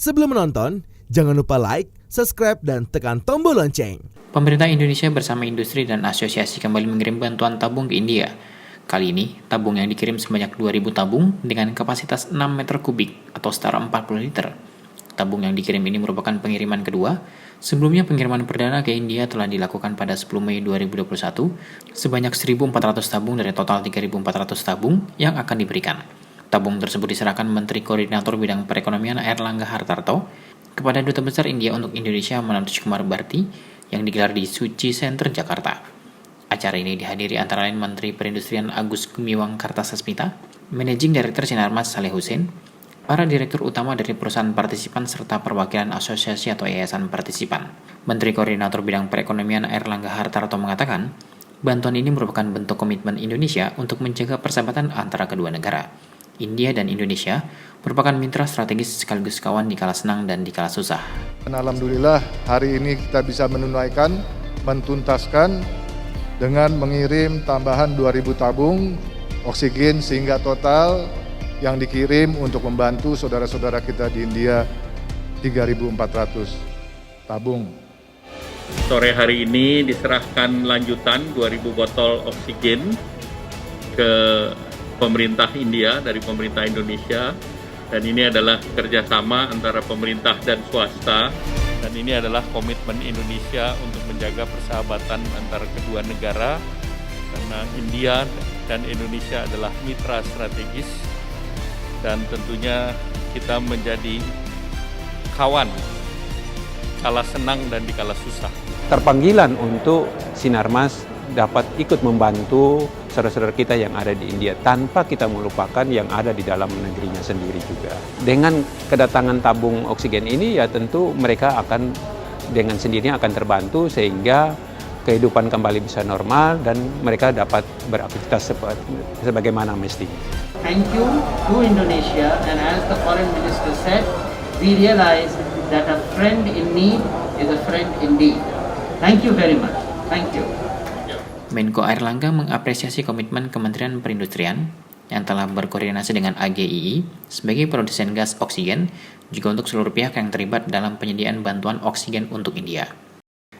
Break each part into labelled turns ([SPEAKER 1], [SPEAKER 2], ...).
[SPEAKER 1] Sebelum menonton, jangan lupa like, subscribe, dan tekan tombol lonceng.
[SPEAKER 2] Pemerintah Indonesia bersama industri dan asosiasi kembali mengirim bantuan tabung ke India. Kali ini, tabung yang dikirim sebanyak 2.000 tabung dengan kapasitas 6 meter kubik atau setara 40 liter. Tabung yang dikirim ini merupakan pengiriman kedua. Sebelumnya pengiriman perdana ke India telah dilakukan pada 10 Mei 2021, sebanyak 1.400 tabung dari total 3.400 tabung yang akan diberikan. Tabung tersebut diserahkan Menteri Koordinator Bidang Perekonomian Airlangga Hartarto kepada Duta Besar India untuk Indonesia Manoj Kumar Bharti yang digelar di Suchi Center, Jakarta. Acara ini dihadiri antara lain Menteri Perindustrian Agus Gumiwang Kartasasmita, Managing Director Sinarmas Saleh Hussein, para direktur utama dari perusahaan partisipan serta perwakilan asosiasi atau yayasan partisipan. Menteri Koordinator Bidang Perekonomian Airlangga Hartarto mengatakan, bantuan ini merupakan bentuk komitmen Indonesia untuk menjaga persahabatan antara kedua negara. India dan Indonesia merupakan mitra strategis sekaligus kawan di kala senang dan di kala susah.
[SPEAKER 3] Alhamdulillah hari ini kita bisa menuntaskan dengan mengirim tambahan 2.000 tabung oksigen sehingga total yang dikirim untuk membantu saudara-saudara kita di India 3.400 tabung.
[SPEAKER 4] Sore hari ini diserahkan lanjutan 2.000 botol oksigen ke pemerintah India dari pemerintah Indonesia, dan ini adalah kerjasama antara pemerintah dan swasta, dan ini adalah komitmen Indonesia untuk menjaga persahabatan antara kedua negara karena India dan Indonesia adalah mitra strategis dan tentunya kita menjadi kawan kala senang dan di kala susah.
[SPEAKER 5] Terpanggilan untuk Sinarmas dapat ikut membantu saudara-saudara kita yang ada di India tanpa kita melupakan yang ada di dalam negerinya sendiri juga. Dengan kedatangan tabung oksigen ini ya tentu mereka akan dengan sendirinya akan terbantu sehingga kehidupan kembali bisa normal dan mereka dapat beraktivitas sebagaimana mestinya.
[SPEAKER 6] Thank you to Indonesia, and as the foreign minister said, we realize that a friend in need is a friend indeed. Thank you very much. Thank you.
[SPEAKER 2] Menko Airlangga mengapresiasi komitmen Kementerian Perindustrian yang telah berkoordinasi dengan AGII sebagai produsen gas oksigen juga untuk seluruh pihak yang terlibat dalam penyediaan bantuan oksigen untuk India.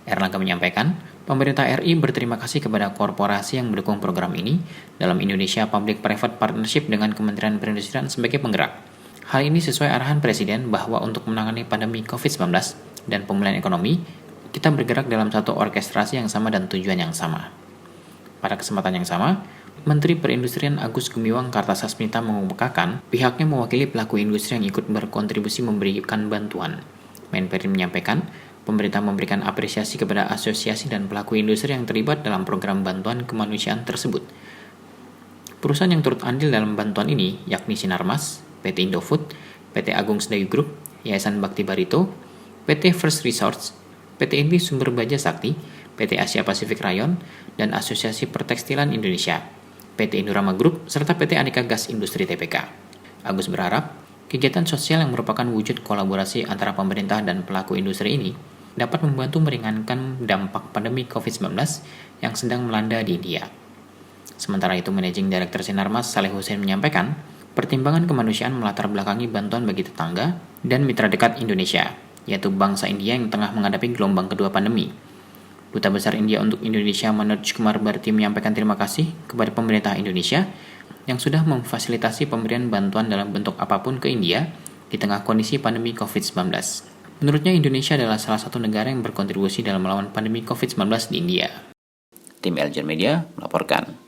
[SPEAKER 2] Airlangga menyampaikan, pemerintah RI berterima kasih kepada korporasi yang mendukung program ini dalam Indonesia Public-Private Partnership dengan Kementerian Perindustrian sebagai penggerak. Hal ini sesuai arahan Presiden bahwa untuk menangani pandemi COVID-19 dan pemulihan ekonomi, kita bergerak dalam satu orkestrasi yang sama dan tujuan yang sama. Pada kesempatan yang sama, Menteri Perindustrian Agus Gumiwang Kartasasmita mengemukakan pihaknya mewakili pelaku industri yang ikut berkontribusi memberikan bantuan. Menperin menyampaikan, pemerintah memberikan apresiasi kepada asosiasi dan pelaku industri yang terlibat dalam program bantuan kemanusiaan tersebut. Perusahaan yang turut andil dalam bantuan ini yakni Sinarmas, PT Indofood, PT Agung Sedayu Group, Yayasan Bakti Barito, PT First Resource, PT Inti Sumber Baja Sakti, PT Asia Pasifik Rayon, dan Asosiasi Pertekstilan Indonesia, PT Indorama Group, serta PT Aneka Gas Industri TPK. Agus berharap, kegiatan sosial yang merupakan wujud kolaborasi antara pemerintah dan pelaku industri ini dapat membantu meringankan dampak pandemi COVID-19 yang sedang melanda di India. Sementara itu, Managing Director Sinarmas Saleh Hussein menyampaikan, pertimbangan kemanusiaan melatar belakangi bantuan bagi tetangga dan mitra dekat Indonesia, yaitu bangsa India yang tengah menghadapi gelombang kedua pandemi. Duta Besar India untuk Indonesia Manoj Kumar Bharti menyampaikan terima kasih kepada pemerintah Indonesia yang sudah memfasilitasi pemberian bantuan dalam bentuk apapun ke India di tengah kondisi pandemi COVID-19. Menurutnya Indonesia adalah salah satu negara yang berkontribusi dalam melawan pandemi COVID-19 di India. Tim Elgen Media melaporkan.